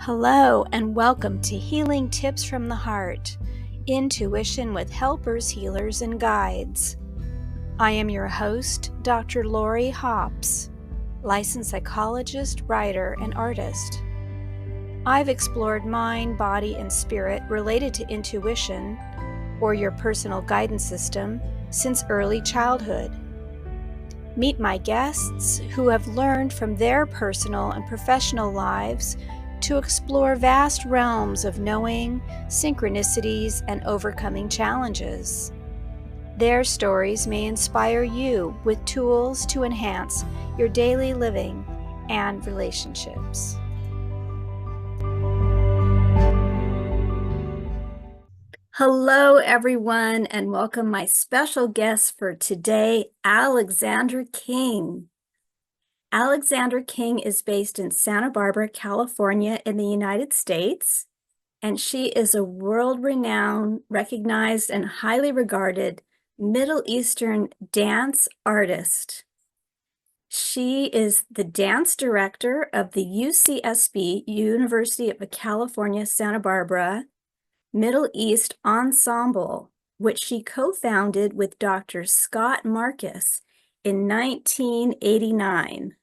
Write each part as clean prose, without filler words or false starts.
Hello and welcome to Healing Tips from the Heart, Intuition with Helpers, Healers, and Guides. I am your host, Dr. Lori Hops, licensed psychologist, writer, and artist. I've explored mind, body, and spirit related to intuition, or your personal guidance system, since early childhood. Meet my guests who have learned from their personal and professional lives to explore vast realms of knowing, synchronicities, and overcoming challenges. Their stories may inspire you with tools to enhance your daily living and relationships. Hello, everyone, and welcome my special guest for today, Alexandra King. Alexandra King is based in Santa Barbara, California, in the United States, and she is a world-renowned, recognized, and highly regarded Middle Eastern dance artist. She is the dance director of the UCSB, University of California, Santa Barbara, Middle East Ensemble, which she co-founded with Dr. Scott Marcus in 1989.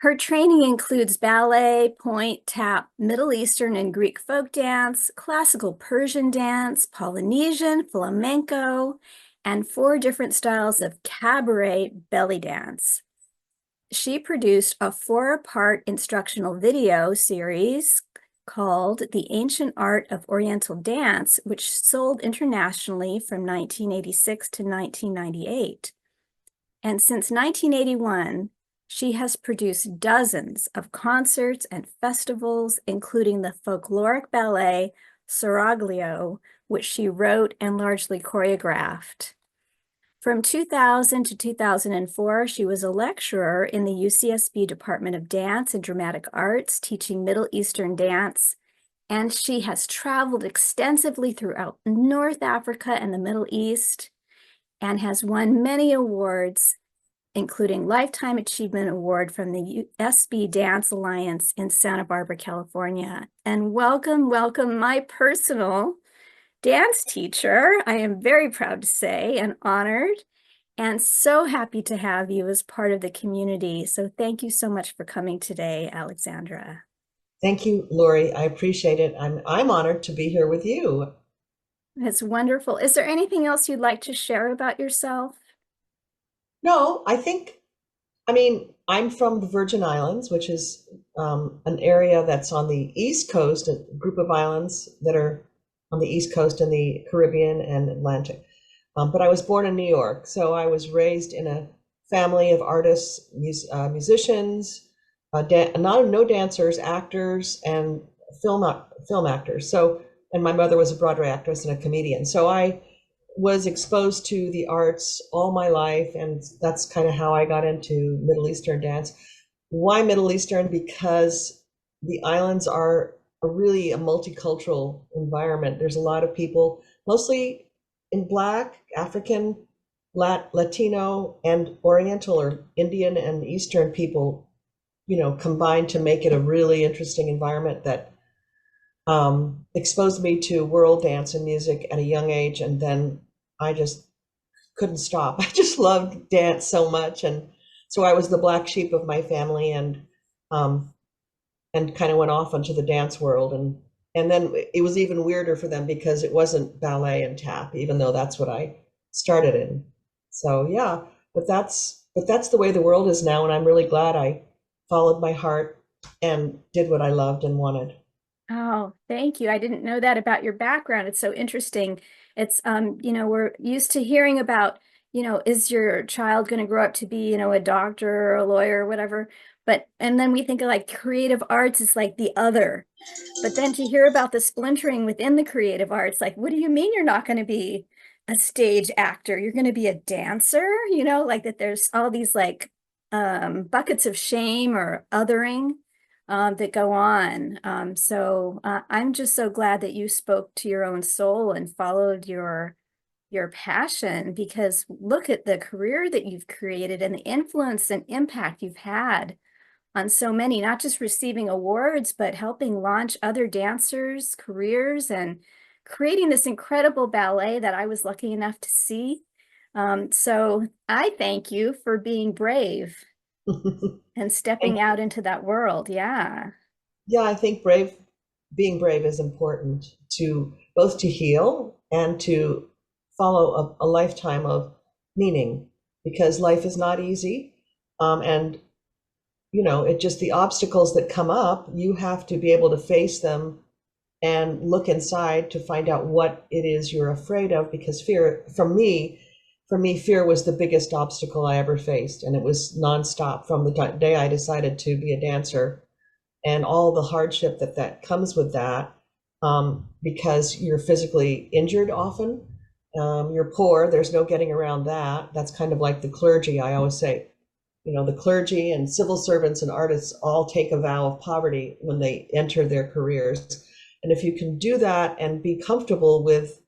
Her training includes ballet, pointe, tap, Middle Eastern and Greek folk dance, classical Persian dance, Polynesian, flamenco, and 4 different styles of cabaret belly dance. She produced a 4-part instructional video series called The Ancient Art of Oriental Dance, which sold internationally from 1986 to 1998. And since 1981, she has produced dozens of concerts and festivals, including the folkloric ballet SERAGLIO, which she wrote and largely choreographed. From 2000 to 2004, she was a lecturer in the UCSB Department of Dance and Dramatic Arts, teaching Middle Eastern dance, and she has traveled extensively throughout North Africa and the Middle East, and has won many awards, including Lifetime Achievement Award from the UCSB Dance Alliance in Santa Barbara, California. And welcome, my personal dance teacher. I am very proud to say and honored and so happy to have you as part of the community. So thank you so much for coming today, Alexandra. Thank you, Lori. I appreciate it. I'm honored to be here with you. It's wonderful. Is there anything else you'd like to share about yourself? No, I'm from the Virgin Islands, which is an area that's on the East Coast, a group of islands that are on the East Coast in the Caribbean and Atlantic. But I was born in New York, so I was raised in a family of artists, musicians, no dancers, actors, and film actors. So, and my mother was a Broadway actress and a comedian. So I was exposed to the arts all my life, and that's kind of how I got into Middle Eastern dance. Why Middle Eastern? Because the islands are really a multicultural environment. There's a lot of people, mostly in Black, African, Latino, and Oriental or Indian and Eastern people, combined to make it a really interesting environment that exposed me to world dance and music at a young age. And then I just couldn't stop. I just loved dance so much. And so I was the black sheep of my family and kind of went off into the dance world. And then it was even weirder for them because it wasn't ballet and tap, even though that's what I started in. So yeah, but that's the way the world is now. And I'm really glad I followed my heart and did what I loved and wanted. Oh, thank you. I didn't know that about your background. It's so interesting. It's, we're used to hearing about, is your child going to grow up to be, a doctor or a lawyer or whatever? And then we think of like creative arts is like the other. But then to hear about the splintering within the creative arts, like, what do you mean you're not going to be a stage actor? You're going to be a dancer, like that there's all these like buckets of shame or othering that go on. So I'm just so glad that you spoke to your own soul and followed your passion, because look at the career that you've created and the influence and impact you've had on so many, not just receiving awards, but helping launch other dancers' careers and creating this incredible ballet that I was lucky enough to see. So I thank you for being brave and And stepping out into that world. Yeah. yeah, I think being brave is important to both to heal and to follow a lifetime of meaning because life is not easy. And it just the obstacles that come up, you have to be able to face them and look inside to find out what it is you're afraid of because fear, for me, fear was the biggest obstacle I ever faced. And it was nonstop from the day I decided to be a dancer and all the hardship that comes with that, because you're physically injured often. You're poor. There's no getting around that. That's kind of like the clergy. I always say, the clergy and civil servants and artists all take a vow of poverty when they enter their careers. And if you can do that and be comfortable with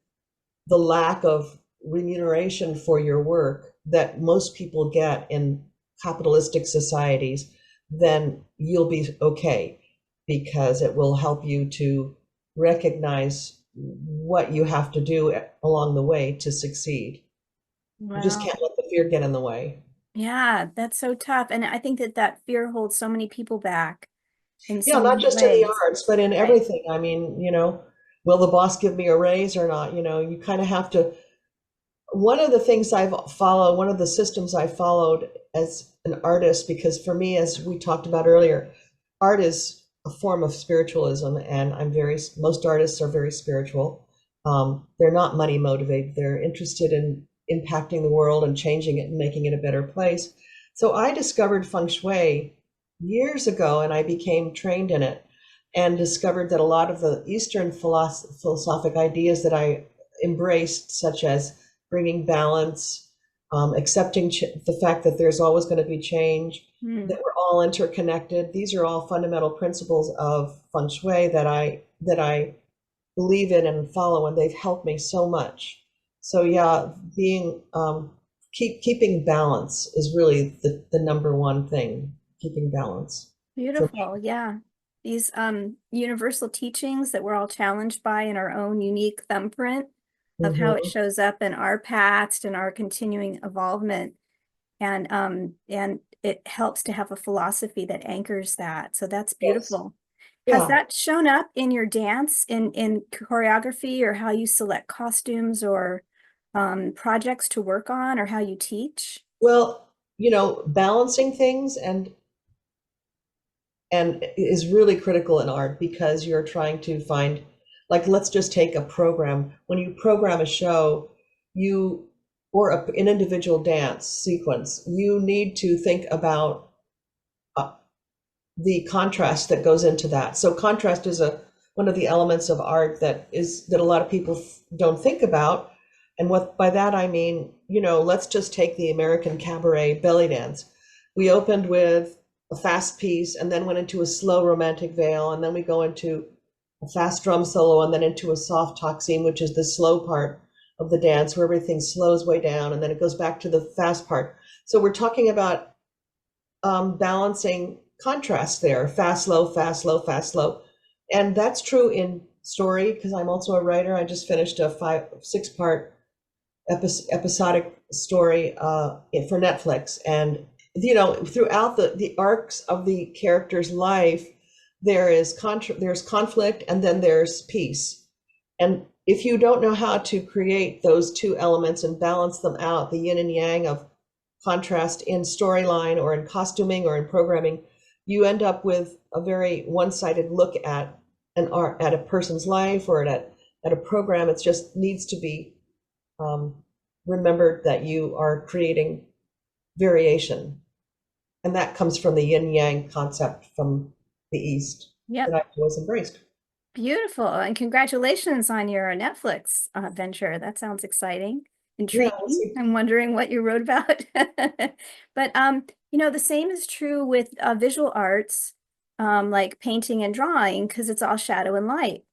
the lack of remuneration for your work that most people get in capitalistic societies, then you'll be okay because it will help you to recognize what you have to do along the way to succeed. You just Wow. can't let the fear get in the way. Yeah, that's so tough. And I think that fear holds so many people back in Yeah, so not many just in the ways. arts, but in Right. everything. I mean, will the boss give me a raise or not? You kind of have to. One of the things I've followed, one of the systems I followed as an artist, because for me, as we talked about earlier, art is a form of spiritualism, and most artists are very spiritual. They're not money motivated. They're interested in impacting the world and changing it and making it a better place. So I discovered feng shui years ago, and I became trained in it and discovered that a lot of the Eastern philosophic ideas that I embraced, such as bringing balance, accepting the fact that there's always going to be change, Hmm. that we're all interconnected. These are all fundamental principles of feng shui that I believe in and follow, and they've helped me so much. So yeah, being keeping balance is really the number one thing. Keeping balance for me. Beautiful. Yeah. These universal teachings that we're all challenged by in our own unique thumbprint of how it Hmm. shows up in our past and our continuing involvement. And it helps to have a philosophy that anchors that. So that's Yes. beautiful. Has Yeah. that shown up in your dance, in choreography, or how you select costumes or projects to work on, or how you teach? Well, balancing things and is really critical in art because you're trying to find, like, let's just take a program. When you program a show, you or an individual dance sequence, you need to think about uh, the contrast that goes into that. So contrast is a one of the elements of art that a lot of people don't think about. And what by that I mean, let's just take the American cabaret belly dance. We opened with a fast piece and then went into a slow romantic veil, and then we go into a fast drum solo and then into a soft tocsin, which is the slow part of the dance where everything slows way down and then it goes back to the fast part. So we're talking about balancing contrast there, fast, slow, fast, slow, fast, slow. And that's true in story because I'm also a writer. I just finished a 6-part episodic story for Netflix. And, throughout the arcs of the character's life, there's conflict and then there's peace. And if you don't know how to create those two elements and balance them out, the yin and yang of contrast in storyline or in costuming or in programming, you end up with a very one-sided look at an art, at a person's life or at a program. It just needs to be um, remembered that you are creating variation, and that comes from the yin yang concept from the East that Yep. I've always embraced. Beautiful. And congratulations on your Netflix venture. That sounds exciting, Yeah, we'll intriguing. see. I'm wondering what you wrote about. But the same is true with visual arts, like painting and drawing, because it's all shadow and light.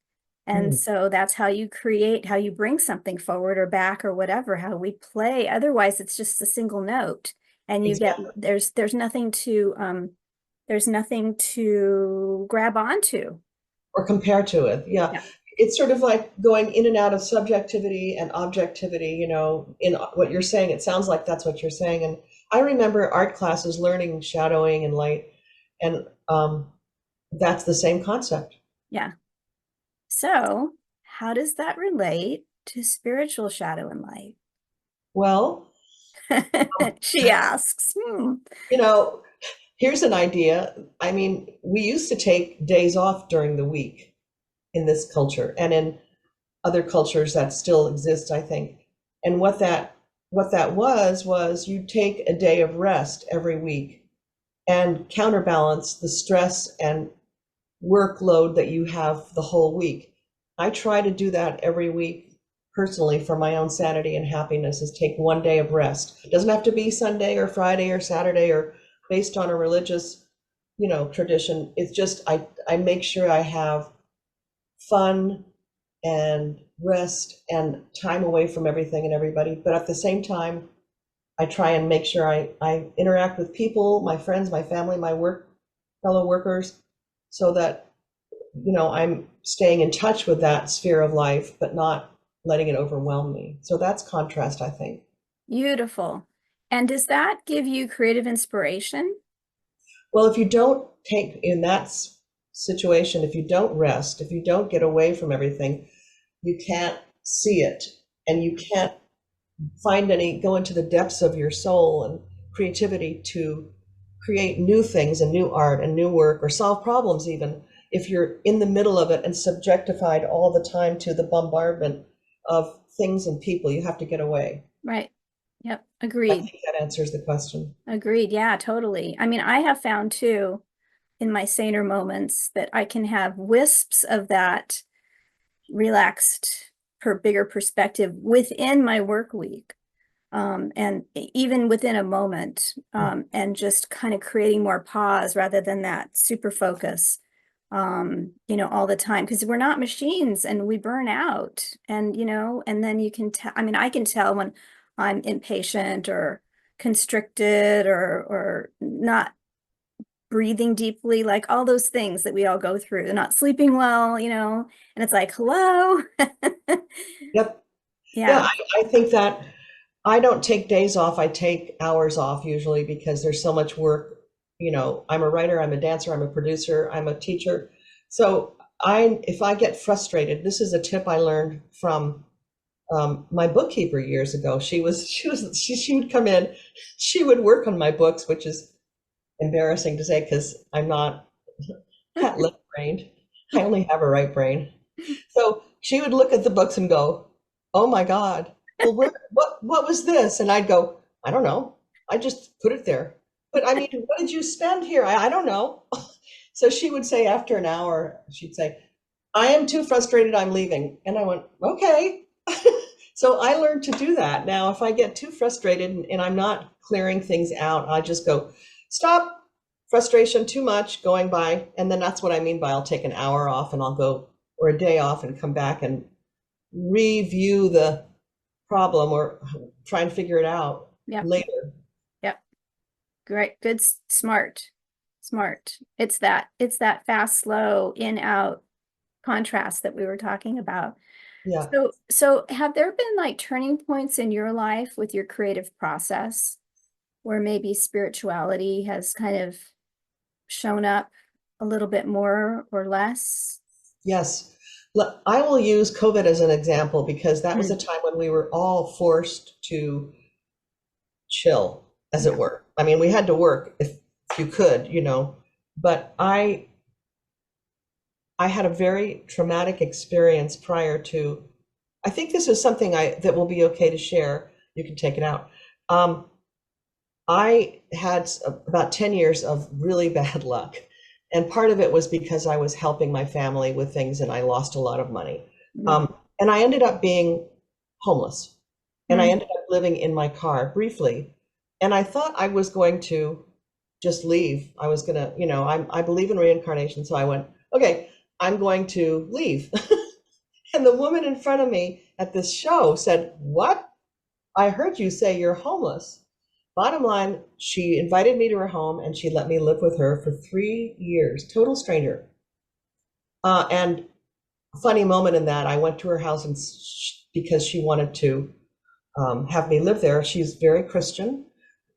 And Mm, so that's how you create, how you bring something forward or back or whatever, how we play. Otherwise, it's just a single note. And you get exactly. there's nothing to There's nothing to grab onto. or compare to it. Yeah. Yeah. It's sort of like going in and out of subjectivity and objectivity, in what you're saying. It sounds like that's what you're saying. And I remember art classes learning shadowing and light, and that's the same concept. Yeah. So, how does that relate to spiritual shadow and light? Well, She asks. Hmm. you know, here's an idea. I mean, we used to take days off during the week in this culture, and in other cultures that still exist, I think. And what that was you take a day of rest every week and counterbalance the stress and workload that you have the whole week. I try to do that every week personally for my own sanity and happiness, is take one day of rest. It doesn't have to be Sunday or Friday or Saturday or based on a religious, tradition. It's just I make sure I have fun and rest and time away from everything and everybody. But at the same time, I try and make sure I interact with people, my friends, my family, my fellow workers, so that, I'm staying in touch with that sphere of life, but not letting it overwhelm me. So that's contrast, I think. Beautiful. And does that give you creative inspiration? Well, if you don't take in that situation, if you don't rest, if you don't get away from everything, you can't see it, and you can't go into the depths of your soul and creativity to create new things and new art and new work, or solve problems, even if you're in the middle of it and subjectified all the time to the bombardment of things and people. You have to get away. Right. Yep. I Agreed. think that answers the question. Agreed. Yeah, totally. I mean, I have found too in my saner moments that I can have wisps of that relaxed, bigger perspective within my work week. And even within a moment, and just kind of creating more pause rather than that super focus, all the time, because we're not machines and we burn out. And, and then you can tell, I mean, I can tell when I'm impatient or constricted or not breathing deeply, like all those things that we all go through, not sleeping well, and it's like, hello. Yep. Yeah. Yeah, I think that I don't take days off. I take hours off usually, because there's so much work. I'm a writer, I'm a dancer, I'm a producer, I'm a teacher. So if I get frustrated, this is a tip I learned from my bookkeeper years ago. She would come in, she would work on my books, which is embarrassing to say because I'm not left brained. I only have a right brain. So she would look at the books and go, "Oh my God, well, what was this?" And I'd go, "I don't know. I just put it there. But I mean, what did you spend here? I don't know." So she would say after an hour, she'd say, "I am too frustrated. I'm leaving." And I went, "Okay." So I learned to do that. Now, if I get too frustrated and I'm not clearing things out, I just go, "Stop, frustration, too much, going by." And then that's what I mean by I'll take an hour off and I'll go, or a day off, and come back and review the problem or try and figure it out Yeah. later. Yep. Great. Good. Smart. Smart. It's that fast, slow, in, out contrast that we were talking about. Yeah. So have there been like turning points in your life with your creative process where maybe spirituality has kind of shown up a little bit more or less? Yes. I will use COVID as an example, because that was a Mm. time when we were all forced to chill, as it Yeah. were. I mean, we had to work if you could, but I had a very traumatic experience prior to. I think this is something that will be okay to share. You can take it out. I had about 10 years of really bad luck. And part of it was because I was helping my family with things and I lost a lot of money. Mm. And I ended up being homeless. And I Mm. ended up living in my car briefly. And I thought I was going to just leave. I was going to, I believe in reincarnation. So I went, okay, I'm going to leave. And the woman in front of me at this show said, "What? I heard you say you're homeless." bottom line, she invited me to her home and she let me live with her for 3 years, total stranger. And funny moment in that, I went to her house and because she wanted to have me live there. She's very Christian.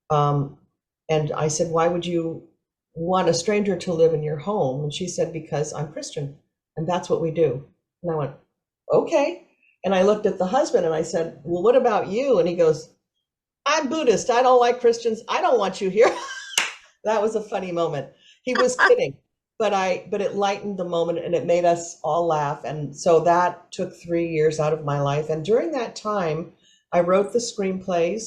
Um, and I said, why would you want a stranger to live in your home? And she said, because I'm Christian and that's what we do. And I went, okay. And I looked at the husband and I said, well, what about you? And he goes, I'm Buddhist. I don't like Christians. I don't want you here. That was a funny moment. He was kidding, but it lightened the moment and it made us all laugh. And so that took 3 years out of my life. And during that time, I wrote the screenplays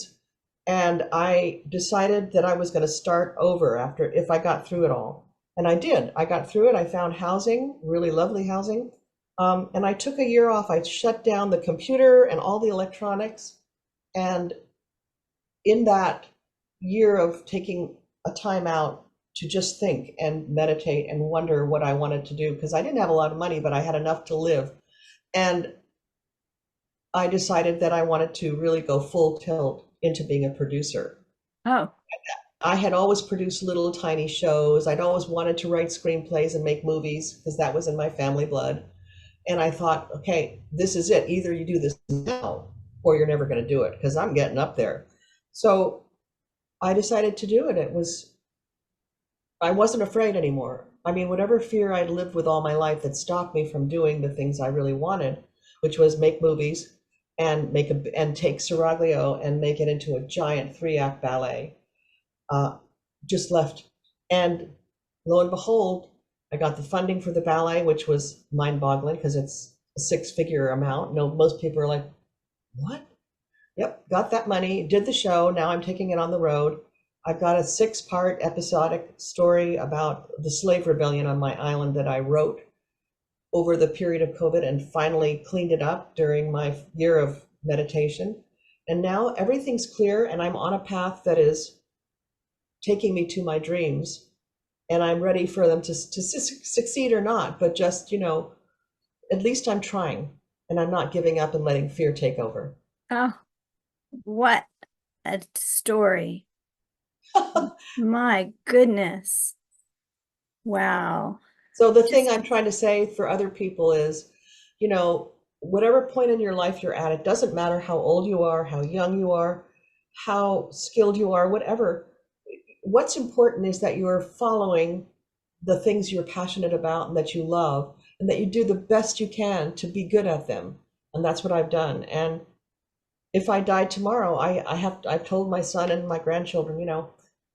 and I decided that I was going to start over after if I got through it all. And I did. I got through it. I found housing, really lovely housing. And I took a year off. I shut down the computer and all the electronics. And in that year of taking a time out to just think and meditate and wonder what I wanted to do, because I didn't have a lot of money, but I had enough to live. And I decided that I wanted to really go full tilt into being a producer. Oh, I had always produced little tiny shows. I'd always wanted to write screenplays and make movies because that was in my family blood. And I thought, okay, this is it. Either you do this now or you're never going to do it because I'm getting up there. So I decided to do it. I wasn't afraid anymore. I mean, whatever fear I'd lived with all my life that stopped me from doing the things I really wanted, which was make movies and take SERAGLIO and make it into a giant 3-act ballet, just left. And lo and behold, I got the funding for the ballet, which was mind-boggling because it's a 6-figure amount. No, most people are like, what? Yep, got that money, did the show. Now I'm taking it on the road. I've got a 6-part episodic story about the slave rebellion on my island that I wrote over the period of COVID and finally cleaned it up during my year of meditation. And now everything's clear and I'm on a path that is taking me to my dreams. And I'm ready for them to succeed or not, but just, at least I'm trying and I'm not giving up and letting fear take over. oh, what a story. My goodness. Wow. So the thing Just, I'm trying to say for other people is, whatever point in your life you're at, it doesn't matter how old you are, how young you are, how skilled you are, whatever. What's important is that you're following the things you're passionate about and that you love, and that you do the best you can to be good at them. And that's what I've done. And if I died tomorrow, I've told my son and my grandchildren,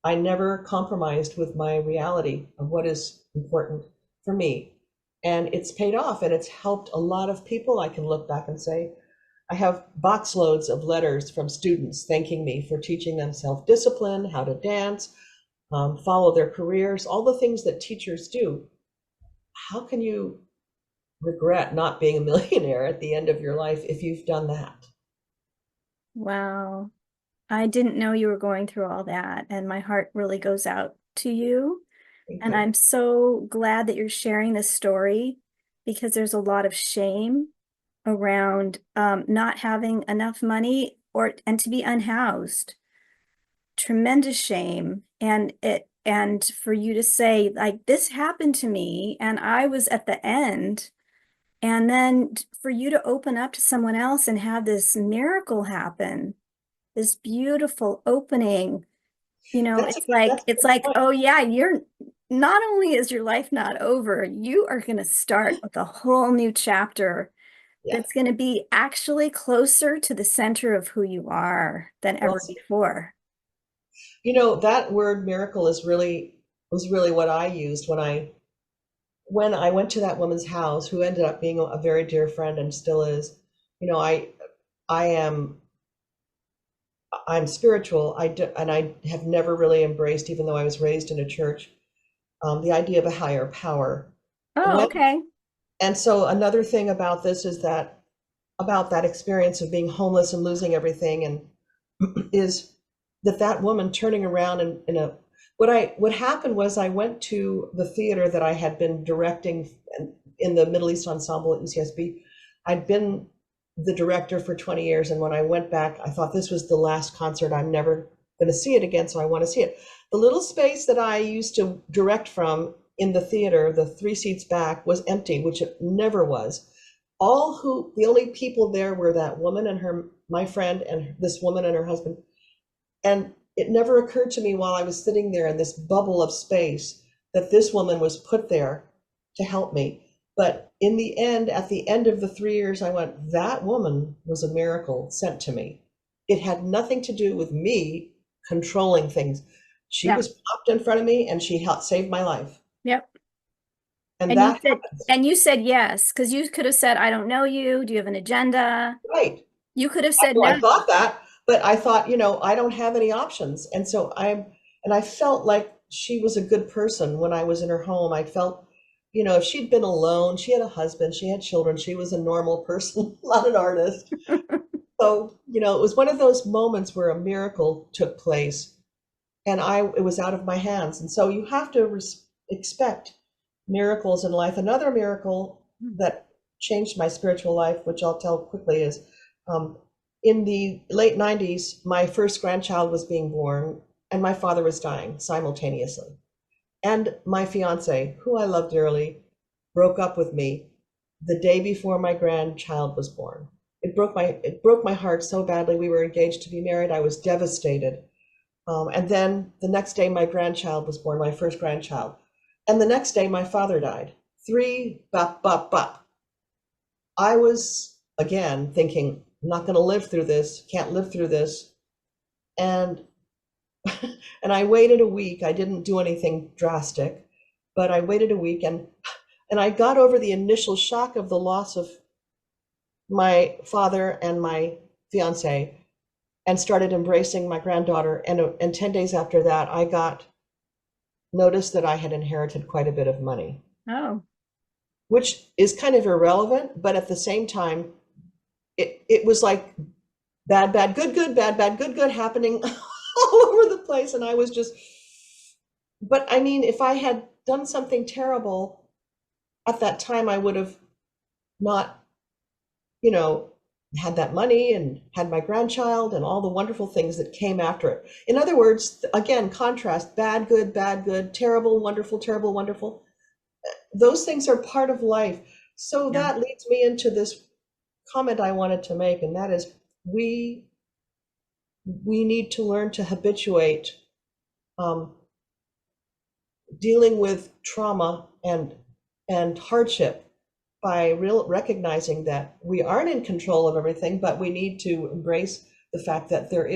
I never compromised with my reality of what is important for me. And it's paid off and it's helped a lot of people. I can look back and say, I have box loads of letters from students thanking me for teaching them self-discipline, how to dance, follow their careers, all the things that teachers do. How can you regret not being a millionaire at the end of your life if you've done that? wow. I didn't know you were going through all that, and my heart really goes out to you. Thank And you. I'm so glad that you're sharing this story because there's a lot of shame around not having enough money and to be unhoused. Tremendous shame. And for you to say, like, this happened to me and I was at the end, and then for you to open up to someone else and have this miracle happen, this beautiful opening, That's a that's a it's good like, point. oh yeah, you're not only is your life not over, you are going to start with a whole new chapter Yeah. that's going to be actually closer to the center of who you are than Well, ever before. that word miracle was really what I used when I went to that woman's house, who ended up being a very dear friend and still is. You know, I am I'm spiritual. And I have never really embraced, even though I was raised in a church, the idea of a higher power. Oh, When okay. and so another thing about this is that about that experience of being homeless and losing everything and is that woman turning around and in a what happened was I went to the theater that I had been directing in the Middle East Ensemble at UCSB. I'd been the director for 20 years, and when I went back, I thought this was the last concert. I'm never going to see it again, so I want to see it. The little space that I used to direct from in the theater, the 3 seats back, was empty, which it never was. The only people there were that woman and my friend, and this woman and her husband. And it never occurred to me while I was sitting there in this bubble of space that this woman was put there to help me. But in the end, at the end of the 3 years, I went, that woman was a miracle sent to me. It had nothing to do with me controlling things. She was popped in front of me and she helped save my life. Yep. And And you that said, happens. and you said yes, because you could have said, I don't know you. Do you have an agenda? Right. You could have said Well, no. I thought that, but I thought, I don't have any options. And so I felt like she was a good person when I was in her home. I felt, if she'd been alone, she had a husband, she had children, she was a normal person, not an artist. So, it was one of those moments where a miracle took place and it was out of my hands. And so you have to expect miracles in life. Another miracle that changed my spiritual life, which I'll tell quickly, is in the late 90s, my first grandchild was being born and my father was dying simultaneously. And my fiance, who I loved dearly, broke up with me the day before my grandchild was born. It broke my heart so badly. We were engaged to be married. I was devastated. And then the next day, my grandchild was born, my first grandchild. And the next day, my father died. 3, bop, bop, bop. I was, again, thinking, I'm not going to live through this, can't live through this. And and I waited a week. I didn't do anything drastic, but I waited a week and I got over the initial shock of the loss of my father and my fiance and started embracing my granddaughter. And 10 days after that, I got notice that I had inherited quite a bit of money. Oh. Which is kind of irrelevant, but at the same time, it was like bad, bad, good, good, bad, bad, good, good happening all over the place. And I was just, but I mean, if I had done something terrible at that time, I would have not, had that money and had my grandchild and all the wonderful things that came after it. In other words, again, contrast, bad, good, terrible, wonderful. Those things are part of life. So that leads me into this comment I wanted to make, and that is we need to learn to habituate dealing with trauma and hardship by recognizing that we aren't in control of everything, but we need to embrace the fact that there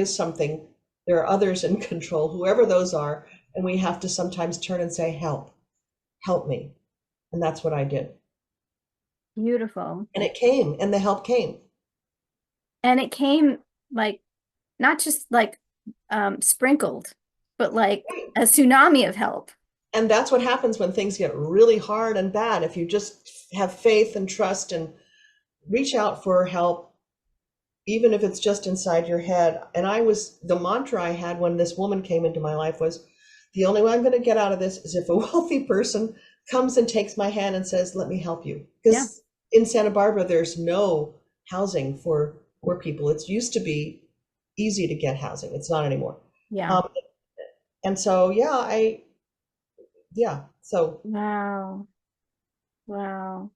are others in control, whoever those are, and we have to sometimes turn and say, help me. And that's what I did. Beautiful. And it came, and the help came. And it came like, not just like sprinkled, but like a tsunami of help. And that's what happens when things get really hard and bad. If you just have faith and trust and reach out for help, even if it's just inside your head. And the mantra I had when this woman came into my life was, the only way I'm going to get out of this is if a wealthy person comes and takes my hand and says, let me help you. Because in Santa Barbara, there's no housing for poor people. It used to be easy to get housing. It's not anymore. Yeah. And so, so Wow.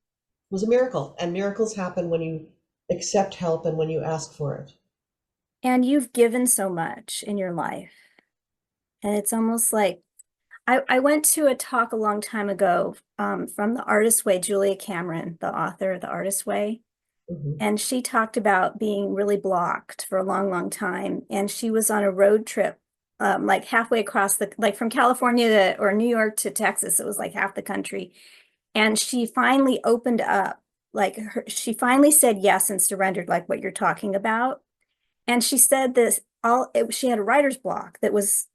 it was a miracle. And miracles happen when you accept help and when you ask for it. And you've given so much in your life. And it's almost like, I went to a talk a long time ago from The Artist's Way, Julia Cameron, the author of The Artist's Way. Mm-hmm. And she talked about being really blocked for a long, long time. And she was on a road trip, like halfway across like from California or New York to Texas. It was like half the country. And she finally opened up, like she finally said yes and surrendered, like what you're talking about. And she said this, she had a writer's block that was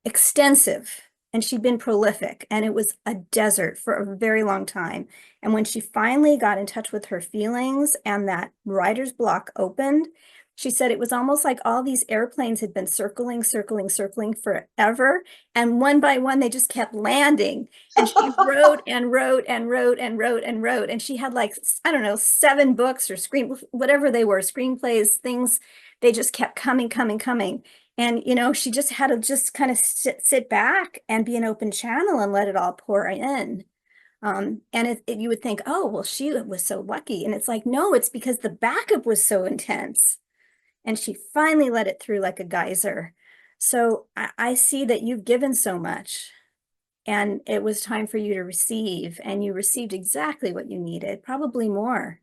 extensive, and she'd been prolific, and it was a desert for a very long time. And when she finally got in touch with her feelings and that writer's block opened, She said it was almost like all these airplanes had been circling, circling, circling forever. And one by one, they just kept landing. And she wrote and wrote and wrote and wrote and wrote. And she had like, I don't know, 7 books or whatever they were, screenplays, things. They just kept coming, coming, coming. And, she just had to just kind of sit back and be an open channel and let it all pour in. And you would think, oh, well, she was so lucky. And it's like, no, it's because the backup was so intense. And she finally let it through like a geyser. So I see that you've given so much, and it was time for you to receive, and you received exactly what you needed, probably more.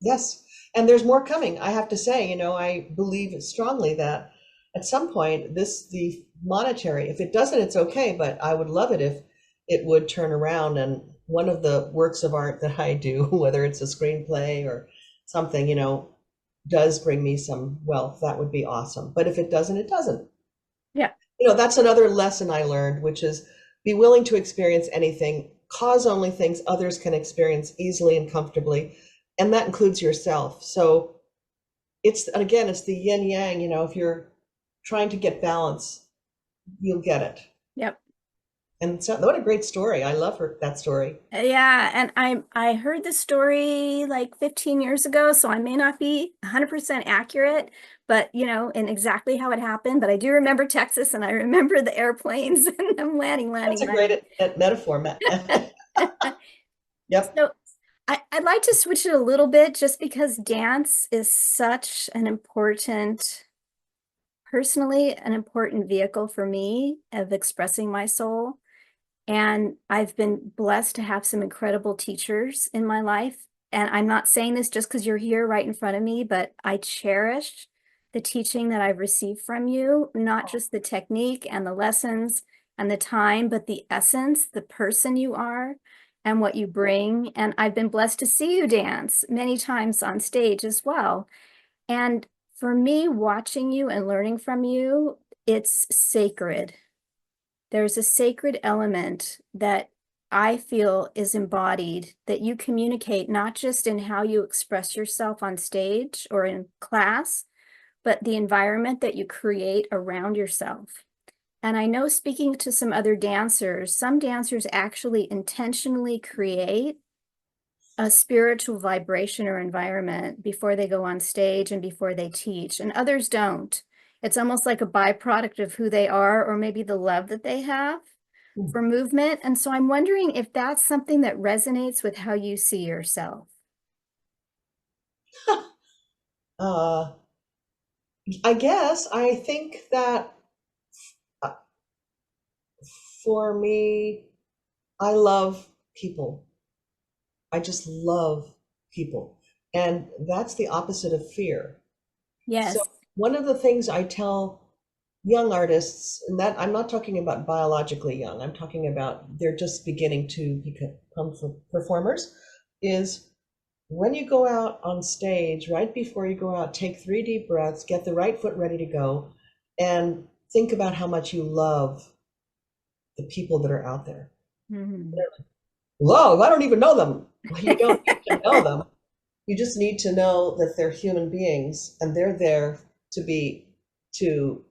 Yes, and there's more coming. I have to say, I believe strongly that at some point, the monetary, if it doesn't, it's okay, but I would love it if it would turn around. And one of the works of art that I do, whether it's a screenplay or something, does bring me some wealth, that would be awesome. But if it doesn't, it doesn't. Yeah. That's another lesson I learned, which is be willing to experience anything, cause only things others can experience easily and comfortably, and that includes yourself. So it's the yin yang, if you're trying to get balance, you'll get it. Yep. And so what a great story. I love that story. Yeah, and I heard the story like 15 years ago, so I may not be 100% accurate, but in exactly how it happened. But I do remember Texas, and I remember the airplanes and them landing, That's landing, a great metaphor. Yep. So I'd like to switch it a little bit just because dance is such personally, an important vehicle for me of expressing my soul. And I've been blessed to have some incredible teachers in my life. And I'm not saying this just because you're here right in front of me, but I cherish the teaching that I've received from you, not just the technique and the lessons and the time, but the essence, the person you are and what you bring. And I've been blessed to see you dance many times on stage as well. And for me, watching you and learning from you, it's sacred. There's a sacred element that I feel is embodied, that you communicate not just in how you express yourself on stage or in class, but the environment that you create around yourself. And I know, speaking to some other dancers, some dancers actually intentionally create a spiritual vibration or environment before they go on stage and before they teach, and others don't. It's almost like a byproduct of who they are, or maybe the love that they have for movement. And so I'm wondering if that's something that resonates with how you see yourself. Uh, I guess I think that uh, for me, I love people. I just love people. And that's the opposite of fear. So Yes. one of the things I tell young artists, and that I'm not talking about biologically young, I'm talking about they're just beginning to become performers, is when you go out on stage, right before you go out, take 3 deep breaths, get the right foot ready to go, and think about how much you love the people that are out there. Mm-hmm. Love, I don't even know them. Well, you don't need to know them. You just need to know that they're human beings and they're there to be to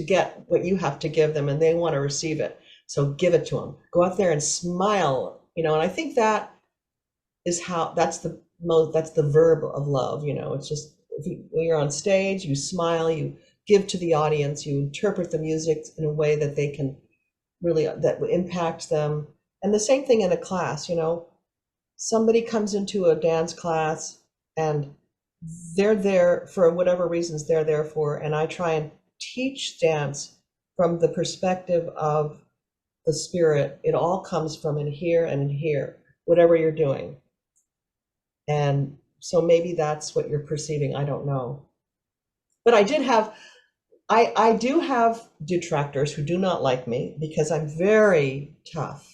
get what you have to give them, and they want to receive it. So give it to them. Go out there and smile, and I think that is how that's the verb of love. It's just when you're on stage, you smile, you give to the audience, you interpret the music in a way that they can really that impact them. And the same thing in a class, somebody comes into a dance class and they're there for whatever reasons they're there for, and I try and teach dance from the perspective of the spirit. It all comes from in here and in here, whatever you're doing. And so maybe that's what you're perceiving. I don't know. But I do have detractors who do not like me because I'm very tough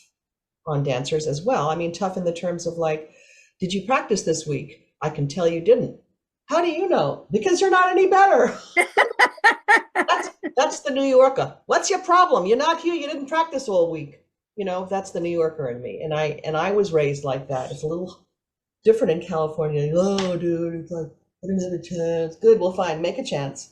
on dancers as well. I mean, tough in the terms of like, did you practice this week? I can tell you didn't. How do you know? Because you're not any better. That's the New Yorker. What's your problem? You're not here. You didn't practice all week. That's the New Yorker in me. And I was raised like that. It's a little different in California. Oh, dude, it's like Put in a chance. Good, well, fine, make a chance.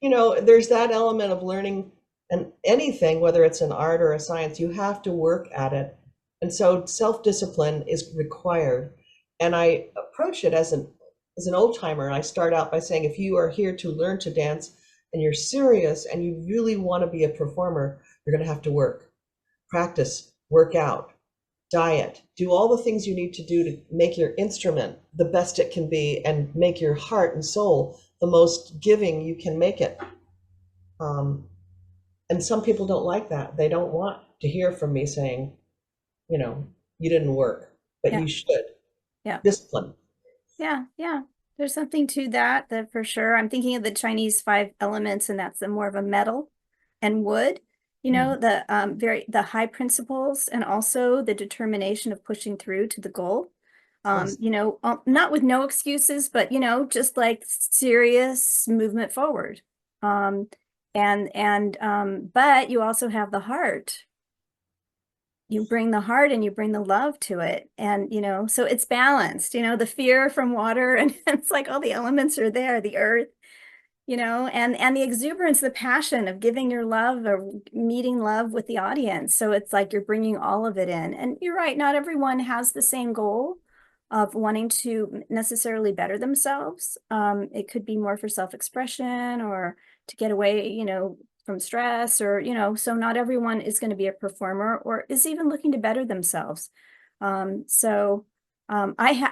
There's that element of learning, and anything, whether it's an art or a science, you have to work at it. And so self-discipline is required. And I approach it as an old timer. I start out by saying, if you are here to learn to dance and you're serious and you really want to be a performer, you're going to have to work, practice, work out, diet, do all the things you need to do to make your instrument the best it can be and make your heart and soul the most giving you can make it. Um, and some people don't like that. They don't want to hear from me saying, you know, you didn't work, but Yeah, you should. yeah, Discipline. yeah, yeah. There's something to that, that for sure. I'm thinking of the Chinese five elements, and that's more of a metal and wood, Mhm. the high principles, and also the determination of pushing through to the goal. Yes. Not with no excuses, but just like serious movement forward. Um, but you also have the heart. You bring the heart and you bring the love to it. And, so it's balanced, the fear from water, and it's like all the elements are there, the earth, and the exuberance, the passion of giving your love or meeting love with the audience. So it's like you're bringing all of it in. And you're right, not everyone has the same goal of wanting to necessarily better themselves. It could be more for self-expression or to get away, from stress, or, so not everyone is going to be a performer or is even looking to better themselves. That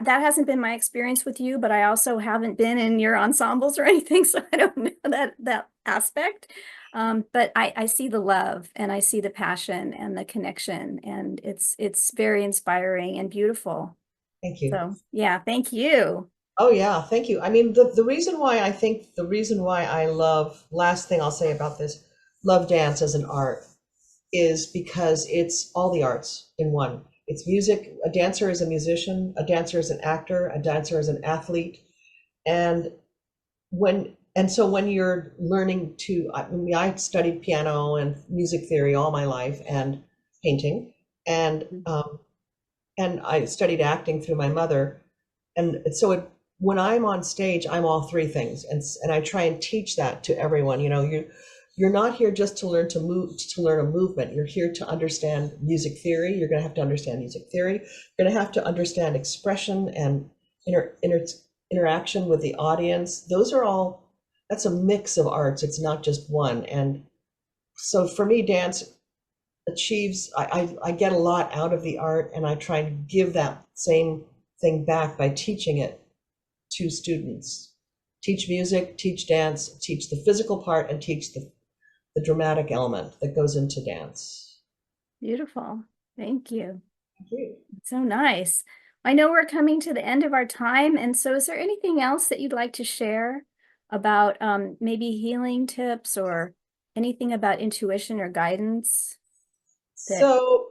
hasn't been my experience with you, but I also haven't been in your ensembles or anything, so I don't know that aspect. But I see the love and I see the passion and the connection, and it's very inspiring and beautiful. Thank you. So yeah, thank you. Oh yeah, thank you. I mean, the reason why I love, last thing I'll say about this, love dance as an art is because it's all the arts in one. It's music. A dancer is a musician, a dancer is an actor, a dancer is an athlete. And so when you're learning I mean, I studied piano and music theory all my life and painting, and and I studied acting through my mother. And so when I'm on stage, I'm all three things, and I try and teach that to everyone. You're not here just to learn to learn a movement. You're here to understand music theory. You're going to have to understand music theory. You're going to have to understand expression and interaction with the audience. That's a mix of arts. It's not just one. And so for me, dance achieves, I get a lot out of the art, and I try to give that same thing back by teaching it to students. Teach music, teach dance, teach the physical part, and teach the dramatic element that goes into dance. Beautiful. Thank you. Thank you. So nice. I know we're coming to the end of our time, and so is there anything else that you'd like to share about maybe healing tips or anything about intuition or guidance that So,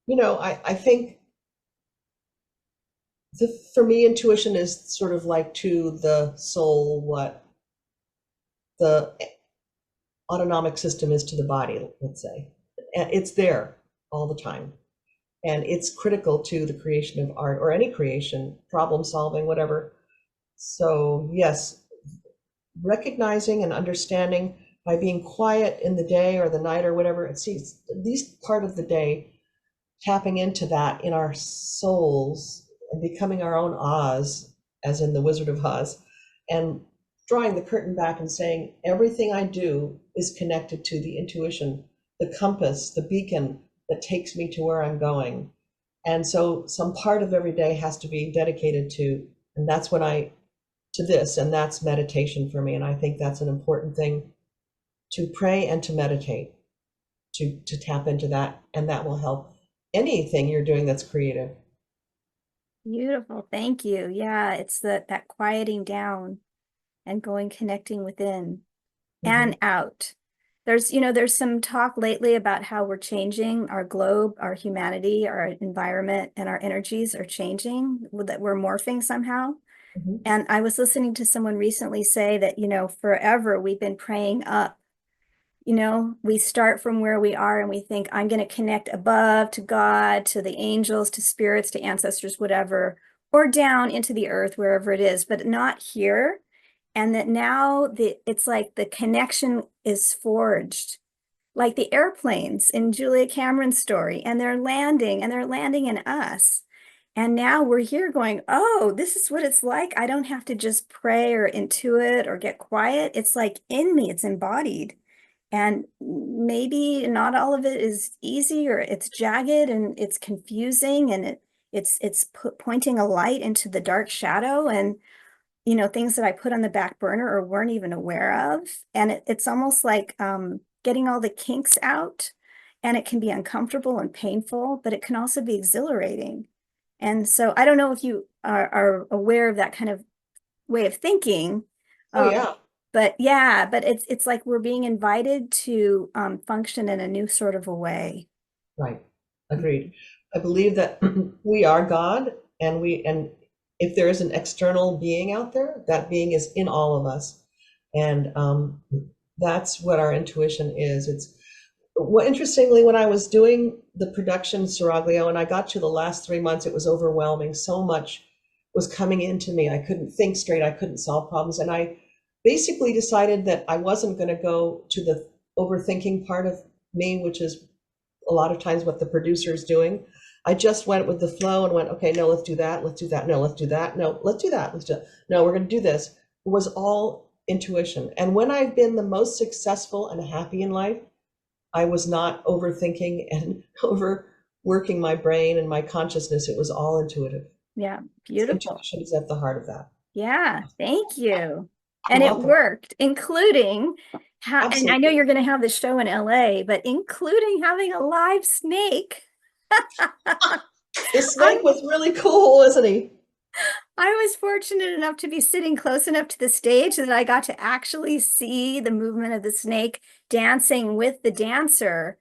I think for me, intuition is sort of like to the soul what the autonomic system is to the body, let's say. It's there all the time. And it's critical to the creation of art or any creation, problem solving, whatever. So, yes, recognizing and understanding by being quiet in the day or the night or whatever, it's at least part of the day, tapping into that in our souls and becoming our own Oz, as in the Wizard of Oz, and drawing the curtain back and saying, everything I do is connected to the intuition, the compass, the beacon that takes me to where I'm going. And so some part of every day has to be dedicated to, and that's when to this, and that's meditation for me. And I think that's an important thing, to pray and to meditate, to tap into that, and that will help anything you're doing that's creative. beautiful. Thank you. Yeah, it's that quieting down and going connecting within Mhm. and out. There's some talk lately about how we're changing our globe, our humanity, our environment, and our energies are changing, that we're morphing somehow. Mhm. And I was listening to someone recently say that, forever we've been praying up. We start from where we are and we think, I'm going to connect above to God, to the angels, to spirits, to ancestors, whatever. or down into the earth, wherever it is, but not here. And that now it's like the connection is forged, like the airplanes in Julia Cameron's story, and they're landing in us. And now we're here going, oh, this is what it's like. I don't have to just pray or intuit or get quiet. It's like in me, it's embodied. And maybe not all of it is easy, or it's jagged and it's confusing, and it's pointing a light into the dark shadow, and things that I put on the back burner or weren't even aware of. And it's almost like getting all the kinks out, and it can be uncomfortable and painful, but it can also be exhilarating. And so I don't know if you are aware of that kind of way of thinking. Oh, yeah. But yeah, but it's like we're being invited to function in a new sort of a way. Right. Agreed. I believe that we are God, and if there is an external being out there, that being is in all of us. And that's what our intuition is. Interestingly, when I was doing the production SERAGLIO, and I got to the last 3 months, it was overwhelming. So much was coming into me. I couldn't think straight. I couldn't solve problems. And I basically decided that I wasn't going to go to the overthinking part of me, which is a lot of times what the producer is doing. I just went with the flow and went, okay, no, let's do that. Let's do that. No, let's do that. No, let's do that. Let's do that. No, we're going to do this. It was all intuition. And when I've been the most successful and happy in life, I was not overthinking and overworking my brain and my consciousness. It was all intuitive. Yeah, beautiful. Intuition is at the heart of that. Yeah, thank you. You're And it welcome. worked, including and I know Absolutely. you're going to have the show in LA, but including having a live snake. The snake was really cool, wasn't he? I was fortunate enough to be sitting close enough to the stage that I got to actually see the movement of the snake dancing with the dancer.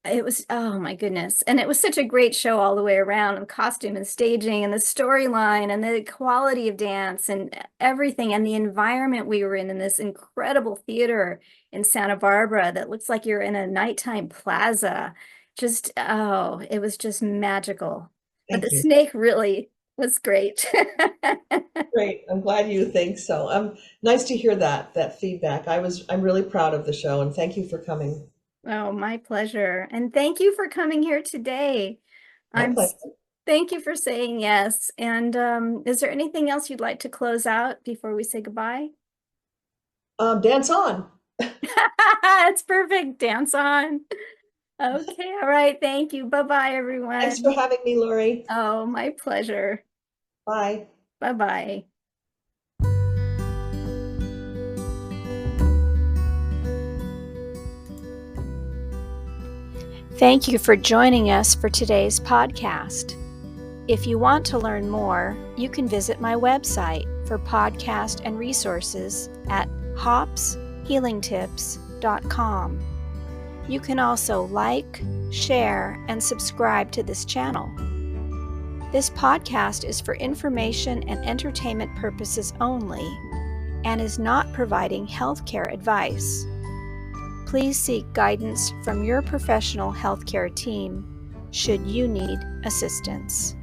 It was, oh my goodness. And it was such a great show all the way around, and costume and staging and the storyline and the quality of dance and everything, and the environment we were in this incredible theater in Santa Barbara that looks like you're in a nighttime plaza. Just, oh, it was just magical. But the Thank you. snake really was great. Great. I'm glad you think so. Nice to hear that feedback. I'm really proud of the show, and thank you for coming. Oh, my pleasure. And thank you for coming here today. My pleasure. Thank you for saying yes. And is there anything else you'd like to close out before we say goodbye? Dance on. It's perfect. Dance on. Okay. All right. Thank you. Bye-bye, everyone. Thanks for having me, Lori. Oh, my pleasure. Bye. Bye-bye. Thank you for joining us for today's podcast. If you want to learn more, you can visit my website for podcast and resources at hopshealingtips.com. You can also like, share, and subscribe to this channel. This podcast is for information and entertainment purposes only and is not providing healthcare advice. Please seek guidance from your professional healthcare team should you need assistance.